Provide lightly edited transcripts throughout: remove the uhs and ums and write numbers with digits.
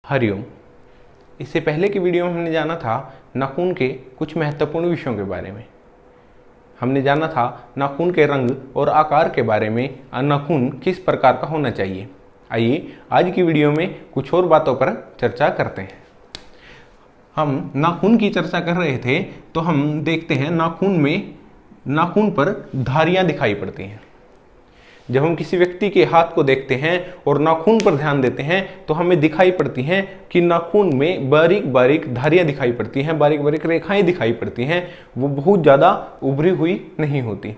हरिओम। इससे पहले की वीडियो में हमने जाना था नाखून के कुछ महत्वपूर्ण विषयों के बारे में। हमने जाना था नाखून के रंग और आकार के बारे में, नाखून किस प्रकार का होना चाहिए। आइए आज की वीडियो में कुछ और बातों पर चर्चा करते हैं। हम नाखून की चर्चा कर रहे थे तो हम देखते हैं नाखून पर धारियां दिखाई पड़ती हैं। जब हम किसी व्यक्ति के हाथ को देखते हैं और नाखून पर ध्यान देते हैं तो हमें दिखाई पड़ती हैं कि नाखून में बारीक बारीक धारियां दिखाई पड़ती हैं, बारीक बारीक रेखाएं दिखाई पड़ती हैं। वो बहुत ज़्यादा उभरी हुई नहीं होती।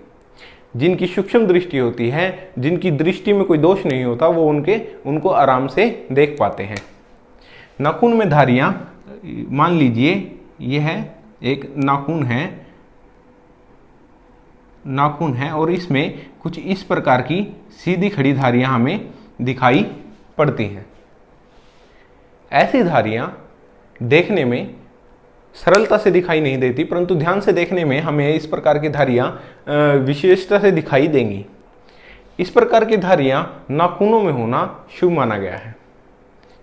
जिनकी सूक्ष्म दृष्टि होती है, जिनकी दृष्टि में कोई दोष नहीं होता, वो उनको आराम से देख पाते हैं। नाखून में धारियां, मान लीजिए यह एक नाखून है और इसमें कुछ इस प्रकार की सीधी खड़ी धारियां हमें दिखाई पड़ती हैं। ऐसी धारियां देखने में सरलता से दिखाई नहीं देती, परंतु ध्यान से देखने में हमें इस प्रकार की धारियां विशेषता से दिखाई देंगी। इस प्रकार की धारियां नाखूनों में होना शुभ माना गया है।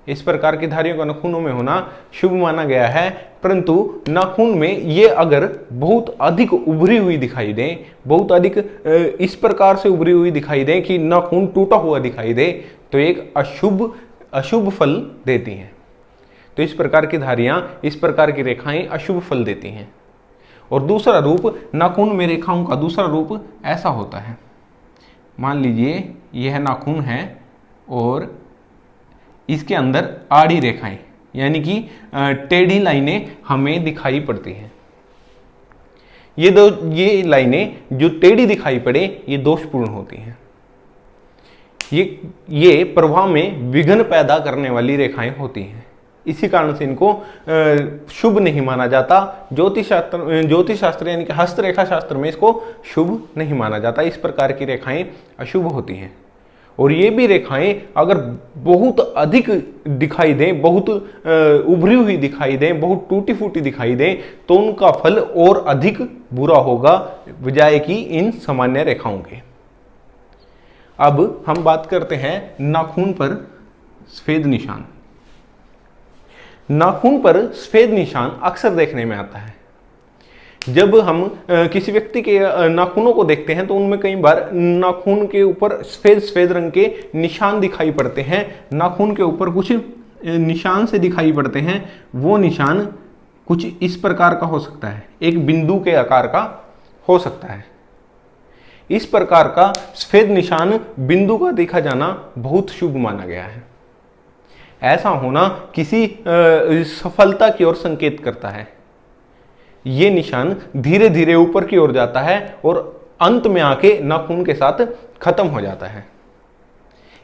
इस प्रकार की धारियों का नाखूनों में होना शुभ माना गया है, परंतु नाखून में ये अगर बहुत अधिक उभरी हुई दिखाई दें, बहुत अधिक इस प्रकार से उभरी हुई दिखाई दें कि नाखून टूटा हुआ दिखाई दे, तो एक अशुभ फल देती हैं। तो इस प्रकार की धारियां, इस प्रकार की रेखाएं अशुभ फल देती हैं। और दूसरा रूप, नाखून में रेखाओं का दूसरा रूप ऐसा होता है। मान लीजिए यह नाखून है और इसके अंदर आड़ी रेखाएं यानी कि टेढ़ी लाइनें हमें दिखाई पड़ती हैं। ये लाइनें जो टेढ़ी दिखाई पड़े, ये दोषपूर्ण होती हैं। ये प्रभाव में विघ्न पैदा करने वाली रेखाएं होती हैं। इसी कारण से इनको शुभ नहीं माना जाता। ज्योतिष शास्त्र यानी कि हस्तरेखा शास्त्र में इसको शुभ नहीं माना जाता। इस प्रकार की रेखाएं अशुभ होती हैं। और ये भी रेखाएं अगर बहुत अधिक दिखाई दें, बहुत उभरी हुई दिखाई दें, बहुत टूटी फूटी दिखाई दें, तो उनका फल और अधिक बुरा होगा बजाय कि इन सामान्य रेखाओं के। अब हम बात करते हैं नाखून पर सफेद निशान। नाखून पर सफेद निशान अक्सर देखने में आता है। जब हम किसी व्यक्ति के नाखूनों को देखते हैं तो उनमें कई बार नाखून के ऊपर सफेद रंग के निशान दिखाई पड़ते हैं। नाखून के ऊपर कुछ निशान से दिखाई पड़ते हैं। वो निशान कुछ इस प्रकार का हो सकता है, एक बिंदु के आकार का हो सकता है। इस प्रकार का सफेद निशान बिंदु का देखा जाना बहुत शुभ माना गया है। ऐसा होना किसी सफलता की ओर संकेत करता है। ये निशान धीरे धीरे ऊपर की ओर जाता है और अंत में आके नाखून के साथ खत्म हो जाता है।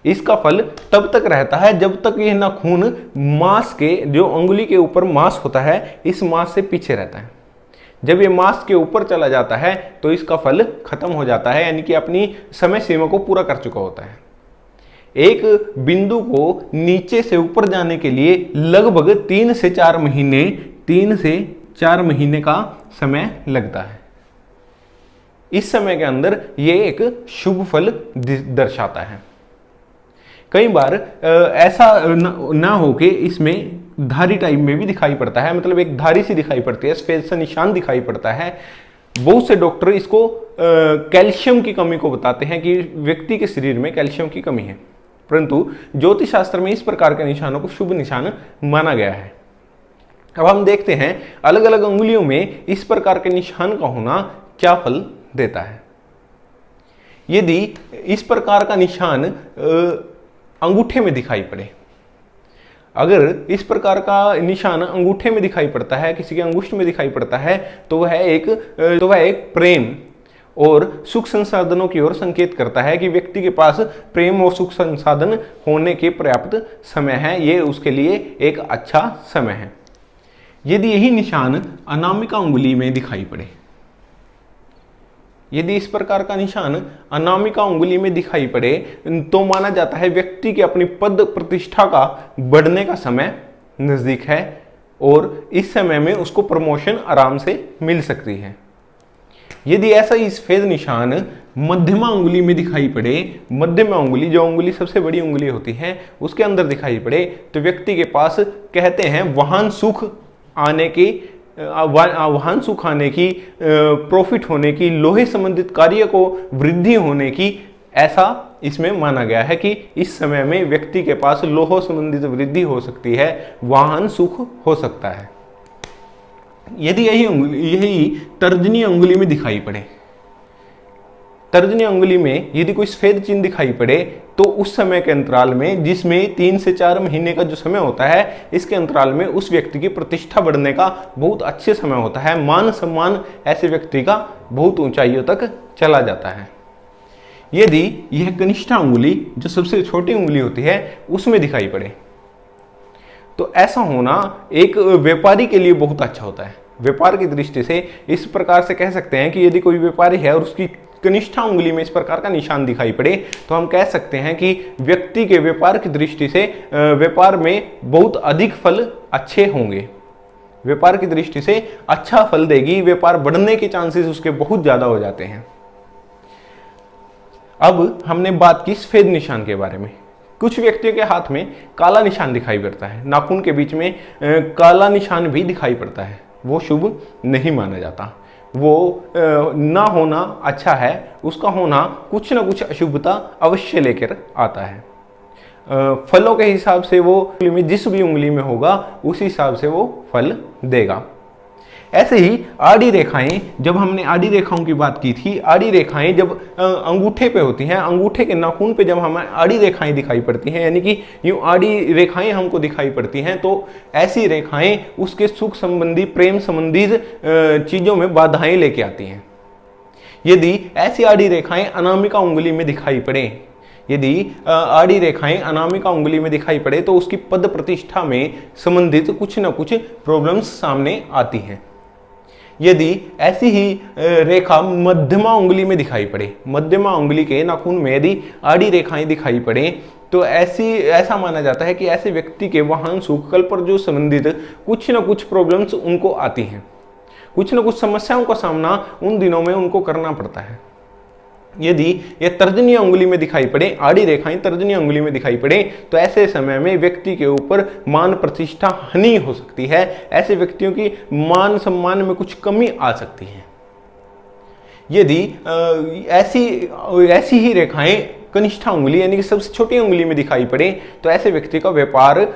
इसका फल तब तक रहता है जब तक यह नाखून मांस के, जो अंगुली के ऊपर मांस होता है, इस मांस से पीछे रहता है। जब ये मांस के ऊपर चला जाता है तो इसका फल खत्म हो जाता है, यानी कि अपनी समय सीमा को पूरा कर चुका होता है। एक बिंदु को नीचे से ऊपर जाने के लिए लगभग 3 से 4 महीने का समय लगता है। इस समय के अंदर ये एक शुभ फल दर्शाता है। कई बार ऐसा ना हो के इसमें धारी टाइप में भी दिखाई पड़ता है, मतलब एक धारी सी दिखाई पड़ती है, सफेद सा निशान दिखाई पड़ता है। बहुत से डॉक्टर इसको कैल्शियम की कमी को बताते हैं कि व्यक्ति के शरीर में कैल्शियम की कमी है, परंतु ज्योतिष शास्त्र में इस प्रकार के निशानों को शुभ निशान माना गया है। अब हम देखते हैं अलग अलग अंगुलियों में इस प्रकार के निशान का होना क्या फल देता है। यदि इस प्रकार का निशान अंगूठे में दिखाई पड़े, अगर इस प्रकार का निशान अंगूठे में दिखाई पड़ता है, किसी के अंगुष्ठ में दिखाई पड़ता है, तो वह एक प्रेम और सुख संसाधनों की ओर संकेत करता है कि व्यक्ति के पास प्रेम और सुख संसाधन होने के पर्याप्त समय है। ये उसके लिए एक अच्छा समय है। यदि यही निशान अनामिका अंगुली में दिखाई पड़े, यदि इस प्रकार का निशान अनामिका अंगुली में दिखाई पड़े, तो माना जाता है व्यक्ति की अपनी पद प्रतिष्ठा का बढ़ने का समय नजदीक है और इस समय में उसको प्रमोशन आराम से मिल सकती है। यदि ऐसा ही सफेद निशान मध्यमा उंगली में दिखाई पड़े, मध्यमा उंगली जो उंगली सबसे बड़ी उंगली होती है उसके अंदर दिखाई पड़े, तो व्यक्ति के पास कहते हैं वाहन सुख आने की, प्रॉफिट होने की, लोहे संबंधित कार्य को वृद्धि होने की, ऐसा इसमें माना गया है कि इस समय में व्यक्ति के पास लोह संबंधित वृद्धि हो सकती है, वाहन सुख हो सकता है। यदि यही तर्जनी उंगली में दिखाई पड़े, तर्जनी उंगली में यदि कोई सफेद चिन्ह दिखाई पड़े, तो उस समय के अंतराल में, जिसमें 3 से 4 महीने का जो समय होता है, इसके अंतराल में उस व्यक्ति की प्रतिष्ठा बढ़ने का बहुत अच्छे समय होता है। मान सम्मान ऐसे व्यक्ति का बहुत ऊंचाइयों तक चला जाता है। यदि यह कनिष्ठा उंगली जो सबसे छोटी उंगली होती है उसमें दिखाई पड़े, तो ऐसा होना एक व्यापारी के लिए बहुत अच्छा होता है। व्यापार की दृष्टि से इस प्रकार से कह सकते हैं कि यदि कोई व्यापारी है और उसकी कनिष्ठा उंगली में इस प्रकार का निशान दिखाई पड़े, तो हम कह सकते हैं कि व्यक्ति के व्यापार की दृष्टि से व्यापार में बहुत अधिक फल अच्छे होंगे, व्यापार की दृष्टि से अच्छा फल देगी, व्यापार बढ़ने के चांसेस उसके बहुत ज्यादा हो जाते हैं। अब हमने बात की सफेद निशान के बारे में। कुछ व्यक्तियों के हाथ में काला निशान दिखाई पड़ता है, नाखून के बीच में काला निशान भी दिखाई पड़ता है, वो शुभ नहीं माना जाता। वो ना होना अच्छा है, उसका होना कुछ ना कुछ अशुभता अवश्य लेकर आता है। फलों के हिसाब से वो जिस भी उंगली में होगा उस हिसाब से वो फल देगा। ऐसे ही आड़ी रेखाएं, जब हमने आड़ी रेखाओं की बात की थी, आड़ी रेखाएं जब अंगूठे पे होती हैं, अंगूठे के नाखून पे जब हमें आड़ी रेखाएं दिखाई पड़ती हैं, यानी कि यूं आड़ी रेखाएं हमको दिखाई पड़ती हैं, तो ऐसी रेखाएं उसके सुख संबंधी, प्रेम संबंधी चीजों में बाधाएं लेके आती हैं। यदि ऐसी आड़ी रेखाएं अनामिका उंगली में दिखाई पड़े, यदि आड़ी रेखाएं अनामिका उंगली में दिखाई पड़े, तो उसकी पद प्रतिष्ठा में संबंधित कुछ न कुछ प्रॉब्लम्स सामने आती हैं। यदि ऐसी ही रेखा मध्यमा उंगली में दिखाई पड़े, मध्यमा उंगली के नाखून में यदि आड़ी रेखाएं दिखाई पड़े, तो ऐसा माना जाता है कि ऐसे व्यक्ति के वाहन सुख, कल पर जो संबंधित कुछ न कुछ प्रॉब्लम्स उनको आती हैं, कुछ न कुछ समस्याओं का सामना उन दिनों में उनको करना पड़ता है। यदि ये तर्जनी उंगली में दिखाई पड़े, आड़ी रेखाएं तर्जनी उंगली में दिखाई पड़े, तो ऐसे समय में व्यक्ति के ऊपर मान प्रतिष्ठा हानि हो सकती है, ऐसे व्यक्तियों की मान सम्मान में कुछ कमी आ सकती है। यदि ऐसी ही रेखाएं कनिष्ठा उंगली यानी कि सबसे छोटी उंगली में दिखाई पड़े, तो ऐसे व्यक्ति का व्यापार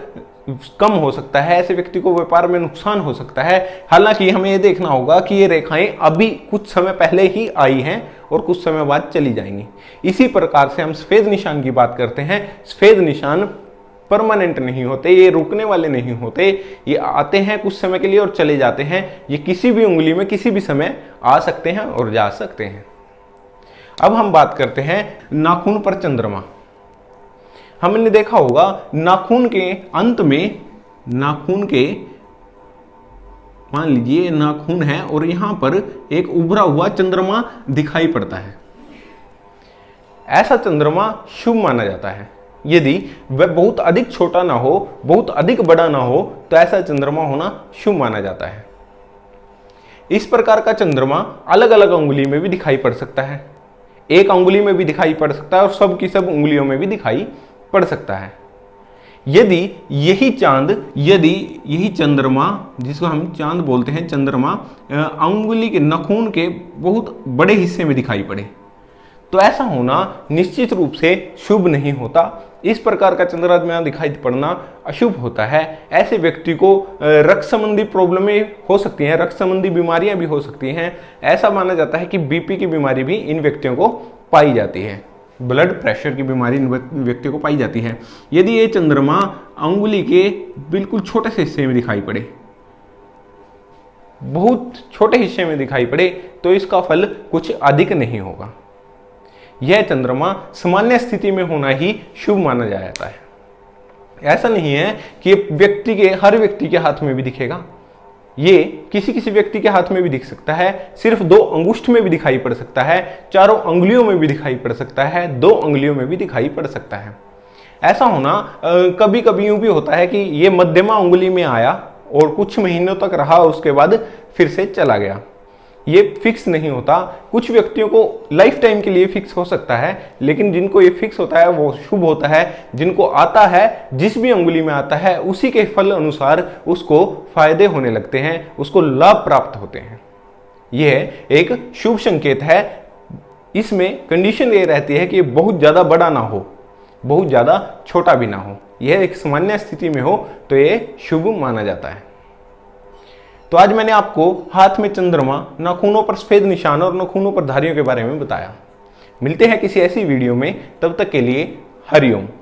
कम हो सकता है, ऐसे व्यक्ति को व्यापार में नुकसान हो सकता है। हालांकि हमें यह देखना होगा कि ये रेखाएं अभी कुछ समय पहले ही आई हैं और कुछ समय बाद चली जाएंगी। इसी प्रकार से हम सफेद निशान की बात करते हैं। सफेद निशान परमानेंट नहीं होते, ये रुकने वाले नहीं होते, ये आते हैं कुछ समय के लिए और चले जाते हैं। ये किसी भी उंगली में किसी भी समय आ सकते हैं और जा सकते हैं। अब हम बात करते हैं नाखून पर चंद्रमा। हमने देखा होगा नाखून के अंत में, नाखून के, मान लीजिए नाखून है और यहां पर एक उभरा हुआ चंद्रमा दिखाई पड़ता है। ऐसा चंद्रमा शुभ माना जाता है। यदि वह बहुत अधिक छोटा ना हो, बहुत अधिक बड़ा ना हो, तो ऐसा चंद्रमा होना शुभ माना जाता है। इस प्रकार का चंद्रमा अलग अलग उंगली में भी दिखाई पड़ सकता है, एक उंगली में भी दिखाई पड़ सकता है और सब की सब उंगलियों में भी दिखाई पड़ सकता है। यदि यही चंद्रमा, जिसको हम चांद बोलते हैं, चंद्रमा अंगुली के नाखून के बहुत बड़े हिस्से में दिखाई पड़े, तो ऐसा होना निश्चित रूप से शुभ नहीं होता। इस प्रकार का चंद्रमा दिखाई पड़ना अशुभ होता है। ऐसे व्यक्ति को रक्त संबंधी प्रॉब्लमें हो सकती हैं, रक्त संबंधी बीमारियां भी हो सकती हैं। ऐसा माना जाता है कि बीपी की बीमारी भी इन व्यक्तियों को पाई जाती है, ब्लड प्रेशर की बीमारी इन व्यक्तियों को पाई जाती है। यदि ये चंद्रमा अंगुली के बिल्कुल छोटे से हिस्से में दिखाई पड़े, बहुत छोटे हिस्से में दिखाई पड़े, तो इसका फल कुछ अधिक नहीं होगा। यह चंद्रमा सामान्य स्थिति में होना ही शुभ माना जाता है। ऐसा नहीं है कि हर व्यक्ति के हाथ में भी दिखेगा, ये किसी किसी व्यक्ति के हाथ में भी दिख सकता है, सिर्फ 2 अंगुष्ठ में भी दिखाई पड़ सकता है, 4 अंगुलियों में भी दिखाई पड़ सकता है, 2 अंगुलियों में भी दिखाई पड़ सकता है। ऐसा होना कभी कभी यूं भी होता है कि ये मध्यमा उंगली में आया और कुछ महीनों तक रहा, उसके बाद फिर से चला गया। ये फिक्स नहीं होता। कुछ व्यक्तियों को लाइफ टाइम के लिए फिक्स हो सकता है, लेकिन जिनको ये फिक्स होता है वो शुभ होता है। जिनको आता है, जिस भी अंगुली में आता है उसी के फल अनुसार उसको फायदे होने लगते हैं, उसको लाभ प्राप्त होते हैं। यह एक शुभ संकेत है। इसमें कंडीशन ये रहती है कि बहुत ज़्यादा बड़ा ना हो, बहुत ज़्यादा छोटा भी ना हो। यह एक सामान्य स्थिति में हो तो ये शुभ माना जाता है। तो आज मैंने आपको हाथ में चंद्रमा, नाखूनों पर सफेद निशान और नाखूनों पर धारियों के बारे में बताया। मिलते हैं किसी ऐसी वीडियो में, तब तक के लिए हरिओम।